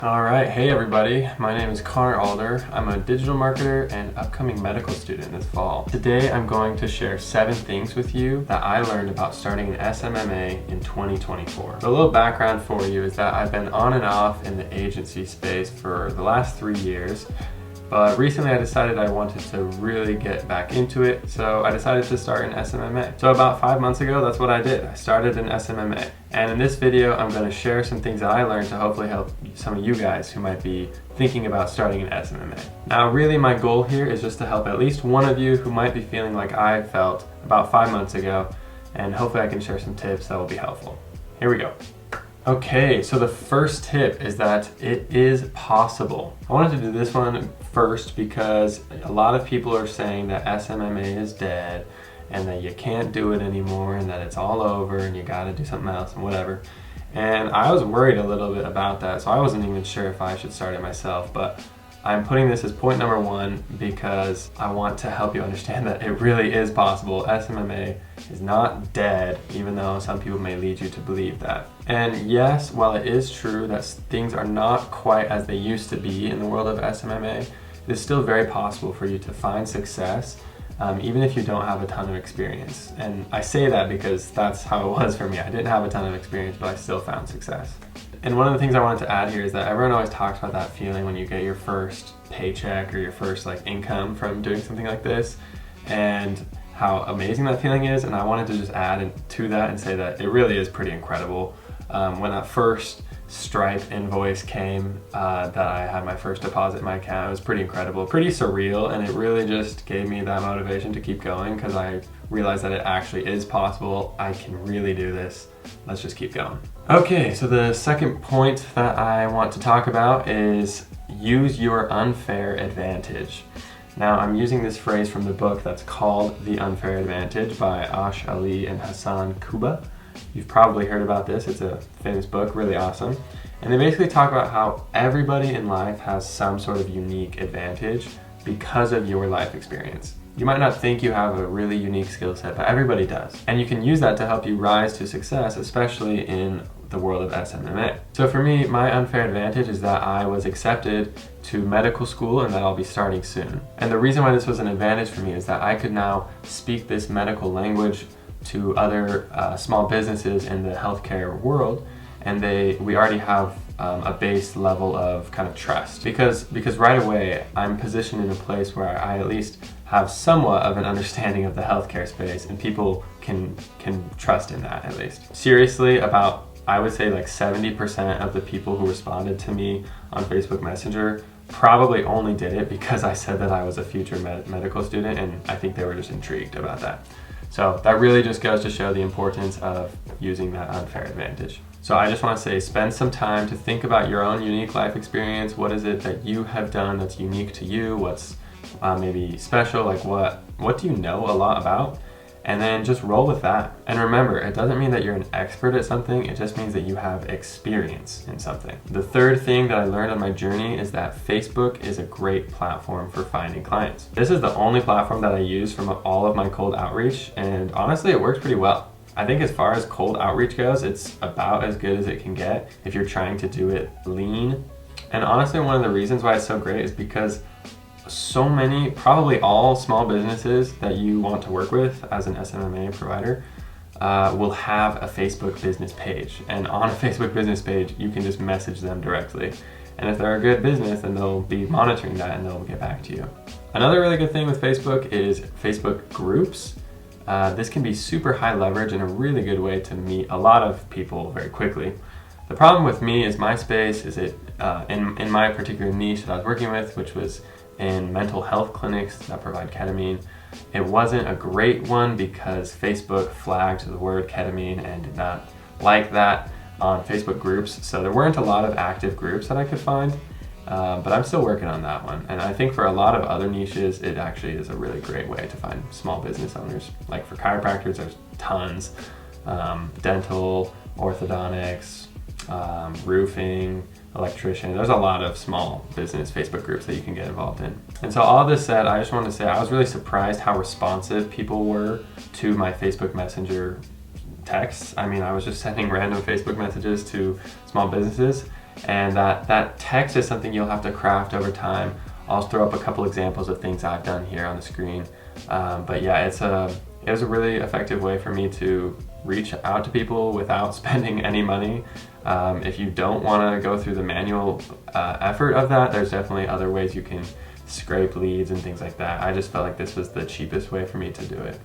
All right, hey everybody, my name is Connor Alder. I'm a digital marketer and upcoming medical student this fall. Today I'm going to share 7 things with you that I learned about starting an SMMA in 2024. A little background for you is that I've been on and off in the agency space for the last 3 years, but recently I decided I wanted to really get back into it, so I decided to start an SMMA. So about 5 months ago, that's what I did. I started an SMMA. And in this video, I'm going to share some things that I learned to hopefully help some of you guys who might be thinking about starting an SMMA. Now, really my goal here is just to help at least one of you who might be feeling like I felt about 5 months ago, and hopefully I can share some tips that will be helpful. Here we go. Okay, so the first tip is that it is possible. I wanted to do this one first because a lot of people are saying that SMMA is dead and that you can't do it anymore and that it's all over and you gotta do something else and whatever. And I was worried a little bit about that, so I wasn't even sure if I should start it myself, but I'm putting this as point number 1 because I want to help you understand that it really is possible. SMMA is not dead, even though some people may lead you to believe that. And yes, while it is true that things are not quite as they used to be in the world of SMMA, it is still very possible for you to find success even if you don't have a ton of experience. And I say that because that's how it was for me. I didn't have a ton of experience, but I still found success. And one of the things I wanted to add here is that everyone always talks about that feeling when you get your first paycheck or your first income from doing something like this, and how amazing that feeling is. And I wanted to just add to that and say that it really is pretty incredible. When that first Stripe invoice came that I had my first deposit in my account, it was pretty incredible, pretty surreal, and it really just gave me that motivation to keep going because I realized that it actually is possible. I can really do this. Let's just keep going. Okay, so the second point that I want to talk about is use your unfair advantage. Now, I'm using this phrase from the book that's called The Unfair Advantage by Ash Ali and Hassan Kuba. You've probably heard about this. It's a famous book, really awesome. And they basically talk about how everybody in life has some sort of unique advantage because of your life experience. You might not think you have a really unique skill set, but everybody does. And you can use that to help you rise to success, especially in the world of SMMA. So for me, my unfair advantage is that I was accepted to medical school and that I'll be starting soon. And the reason why this was an advantage for me is that I could now speak this medical language to other small businesses in the healthcare world, and we already have a base level of kind of trust because right away I'm positioned in a place where I at least have somewhat of an understanding of the healthcare space, and people can trust in that at least. Seriously, about I would say 70% of the people who responded to me on Facebook Messenger probably only did it because I said that I was a future medical student, and I think they were just intrigued about that. So that really just goes to show the importance of using that unfair advantage. So I just want to say, spend some time to think about your own unique life experience. What is it that you have done that's unique to you? What's maybe special? What do you know a lot about? And then just roll with that. And remember, it doesn't mean that you're an expert at something, it just means that you have experience in something. The third thing that I learned on my journey is that Facebook is a great platform for finding clients. This is the only platform that I use from all of my cold outreach, and honestly, it works pretty well. I think as far as cold outreach goes, it's about as good as it can get if you're trying to do it lean. And honestly, one of the reasons why it's so great is because so many, probably all small businesses that you want to work with as an SMMA provider will have a Facebook business page. And on a Facebook business page, you can just message them directly. And if they're a good business, then they'll be monitoring that and they'll get back to you. Another really good thing with Facebook is Facebook groups. This can be super high leverage and a really good way to meet a lot of people very quickly. The problem with me is my space is in my particular niche that I was working with, which was in mental health clinics that provide ketamine. It wasn't a great one because Facebook flagged the word ketamine and did not like that on Facebook groups. So there weren't a lot of active groups that I could find, but I'm still working on that one. And I think for a lot of other niches, it actually is a really great way to find small business owners. Like for chiropractors, there's tons, dental, orthodontics, roofing, electrician. There's a lot of small business Facebook groups that you can get involved in. And so all this said, I just wanted to say I was really surprised how responsive people were to my Facebook Messenger texts. I mean, I was just sending random Facebook messages to small businesses, And that text is something you'll have to craft over time. I'll throw up a couple examples of things I've done here on the screen. But yeah, it was a really effective way for me to reach out to people without spending any money. If you don't want to go through the manual effort of that, there's definitely other ways you can scrape leads and things like that. I just felt like this was the cheapest way for me to do it.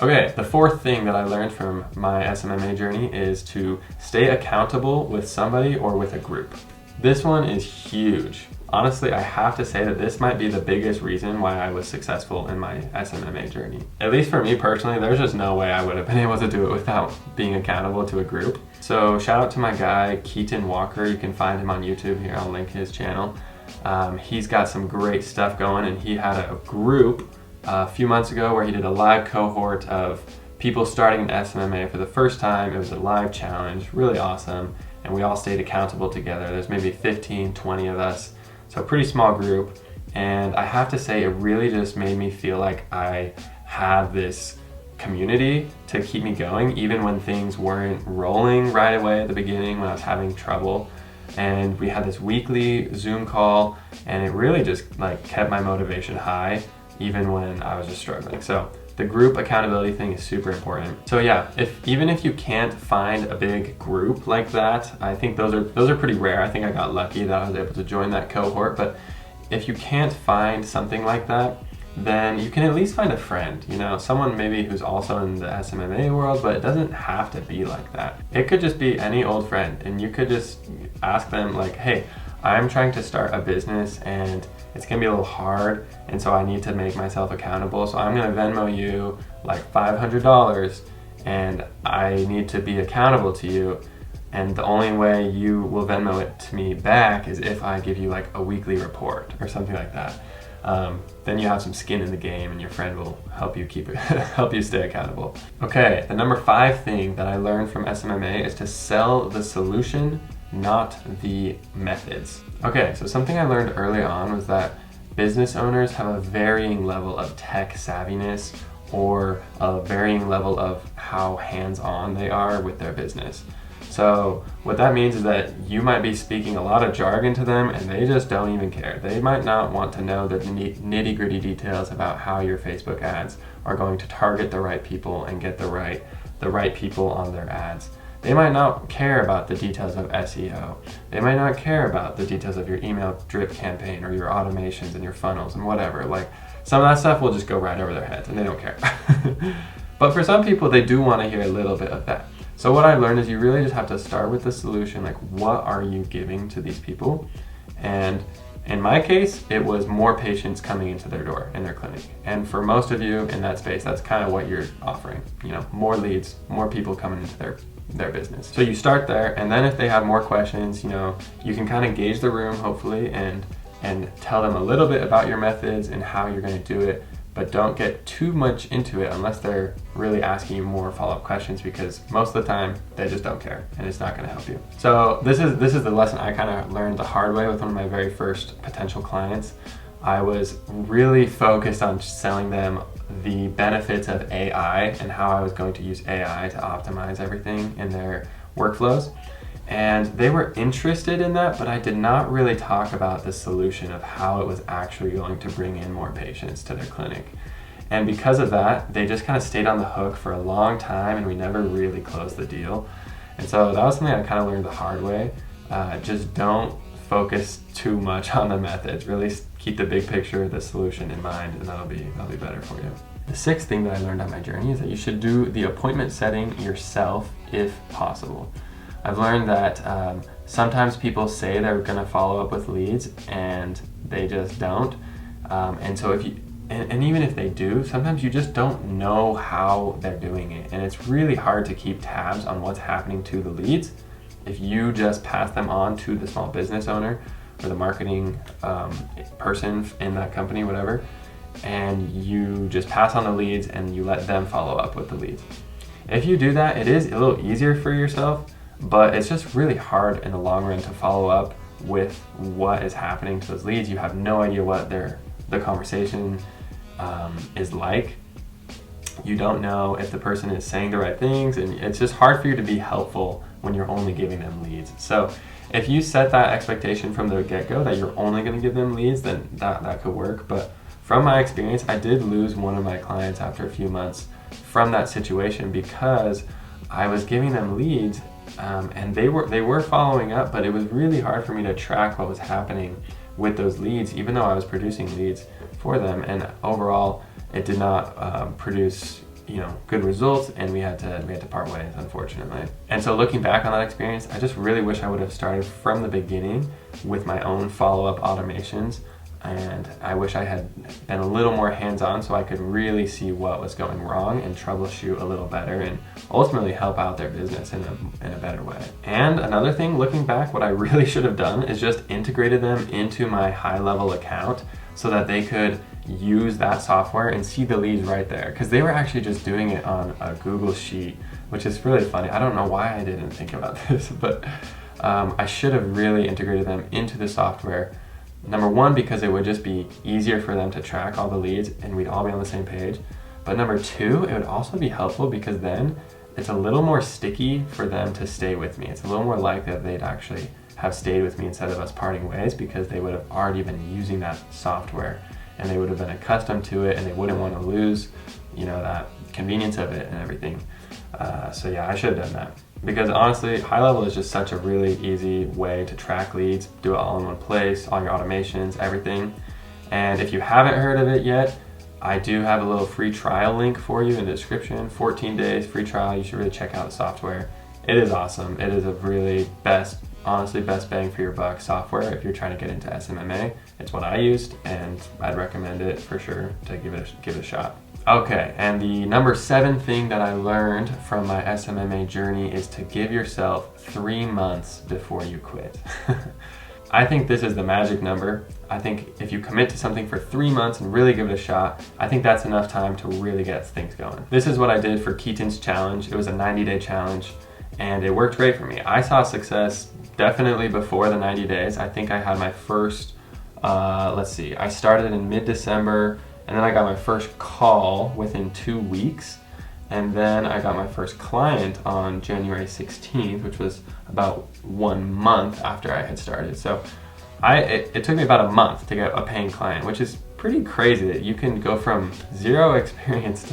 Okay, the fourth thing that I learned from my SMMA journey is to stay accountable with somebody or with a group. This one is huge. Honestly, I have to say that this might be the biggest reason why I was successful in my SMMA journey. At least for me personally, there's just no way I would have been able to do it without being accountable to a group. So shout out to my guy, Keaton Walker. You can find him on YouTube here. I'll link his channel. He's got some great stuff going, and he had a group a few months ago where he did a live cohort of people starting an SMMA for the first time. It was a live challenge, really awesome, and we all stayed accountable together. There's maybe 15, 20 of us, so a pretty small group, and I have to say it really just made me feel like I had this community to keep me going even when things weren't rolling right away at the beginning, when I was having trouble. And we had this weekly Zoom call, and it really just like kept my motivation high even when I was just struggling. So the group accountability thing is super important. So yeah, even if you can't find a big group like that, I think those are pretty rare. I think I got lucky that I was able to join that cohort. But if you can't find something like that, then you can at least find a friend, you know, someone maybe who's also in the SMMA world, but it doesn't have to be like that. It could just be any old friend, and you could just ask them like, hey, I'm trying to start a business and it's gonna be a little hard, and so I need to make myself accountable. So I'm gonna Venmo you like $500 and I need to be accountable to you. And the only way you will Venmo it to me back is if I give you like a weekly report or something like that. Then you have some skin in the game, and your friend will help you help you stay accountable. Okay, the number 5 thing that I learned from SMMA is to sell the solution, not the methods. Okay, so something I learned early on was that business owners have a varying level of tech savviness or a varying level of how hands-on they are with their business. So what that means is that you might be speaking a lot of jargon to them and they just don't even care. They might not want to know the nitty-gritty details about how your Facebook ads are going to target the right people and get the right people on their ads. They might not care about the details of SEO. They might not care about the details of your email drip campaign or your automations and your funnels and whatever. Like, some of that stuff will just go right over their heads and they don't care. But for some people, they do want to hear a little bit of that. So what I learned is you really just have to start with the solution, like what are you giving to these people? And in my case, it was more patients coming into their door in their clinic. And for most of you in that space, that's kind of what you're offering, you know, more leads, more people coming into their business. So you start there, and then if they have more questions, you know, you can kind of gauge the room hopefully and tell them a little bit about your methods and how you're going to do it. But don't get too much into it unless they're really asking you more follow-up questions, because most of the time they just don't care and it's not going to help you. So this is the lesson I kind of learned the hard way with one of my very first potential clients. I was really focused on selling them the benefits of AI and how I was going to use AI to optimize everything in their workflows. And they were interested in that, but I did not really talk about the solution of how it was actually going to bring in more patients to their clinic. And because of that, they just kind of stayed on the hook for a long time and we never really closed the deal. And so that was something I kind of learned the hard way. Just don't focus too much on the methods. Really keep the big picture, the solution in mind, and that'll be better for you. The 6th thing that I learned on my journey is that you should do the appointment setting yourself if possible. I've learned that sometimes people say they're going to follow up with leads and they just don't. And so and even if they do, sometimes you just don't know how they're doing it. And it's really hard to keep tabs on what's happening to the leads if you just pass them on to the small business owner or the marketing person in that company, whatever, and you just pass on the leads and you let them follow up with the leads. If you do that, it is a little easier for yourself, but it's just really hard in the long run to follow up with what is happening to those leads. You have no idea what the conversation is like. You don't know if the person is saying the right things, and it's just hard for you to be helpful when you're only giving them leads. So If you set that expectation from the get-go that you're only going to give them leads, then that could work. But from my experience, I did lose one of my clients after a few months from that situation because I was giving them leads, and they were following up, but it was really hard for me to track what was happening with those leads, even though I was producing leads for them. And overall, it did not produce good results, and we had to part ways, unfortunately. And so looking back on that experience, I just really wish I would have started from the beginning with my own follow-up automations. And I wish I had been a little more hands-on so I could really see what was going wrong and troubleshoot a little better and ultimately help out their business in a better way. And another thing, looking back, what I really should have done is just integrated them into my high-level account so that they could use that software and see the leads right there. Because they were actually just doing it on a Google Sheet, which is really funny. I don't know why I didn't think about this, but I should have really integrated them into the software. Number one, because it would just be easier for them to track all the leads and we'd all be on the same page. But number two, it would also be helpful because then it's a little more sticky for them to stay with me. It's a little more likely that they'd actually have stayed with me instead of us parting ways, because they would have already been using that software and they would have been accustomed to it and they wouldn't want to lose, that convenience of it and everything. So yeah, I should have done that. Because honestly, high level is just such a really easy way to track leads, do it all in one place, all your automations, everything. And if you haven't heard of it yet, I do have a little free trial link for you in the description. 14 days free trial. You should really check out the software. It is awesome. It is a really honestly best bang for your buck software if you're trying to get into SMMA. It's what I used, and I'd recommend it for sure to give it a shot. Okay, and the number 7 thing that I learned from my SMMA journey is to give yourself 3 months before you quit. I think this is the magic number. I think if you commit to something for 3 months and really give it a shot, I think that's enough time to really get things going. This is what I did for Keaton's challenge. It was a 90-day challenge, and it worked great for me. I saw success definitely before the 90 days. I think I had my first, I started in mid-December, and then I got my first call within 2 weeks. And then I got my first client on January 16th, which was about 1 month after I had started. So it took me about a month to get a paying client, which is pretty crazy that you can go from 0 experience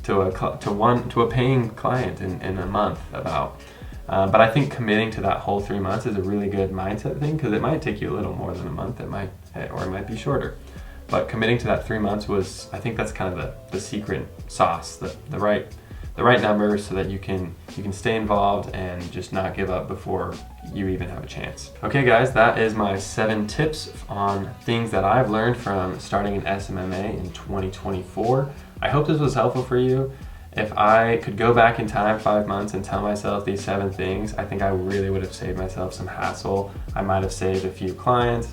to a paying client in a month about. But I think committing to that whole 3 months is a really good mindset thing, because it might take you a little more than a month, or it might be shorter. But committing to that 3 months I think that's kind of the secret sauce, the right number, so that you can stay involved and just not give up before you even have a chance. Okay guys, that is my 7 tips on things that I've learned from starting an SMMA in 2024. I hope this was helpful for you. If I could go back in time 5 months and tell myself these 7 things, I think I really would have saved myself some hassle. I might have saved a few clients,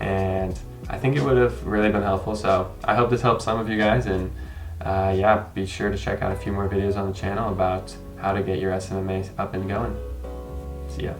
and I think it would have really been helpful. So I hope this helps some of you guys, and yeah, be sure to check out a few more videos on the channel about how to get your SMMA up and going. See ya.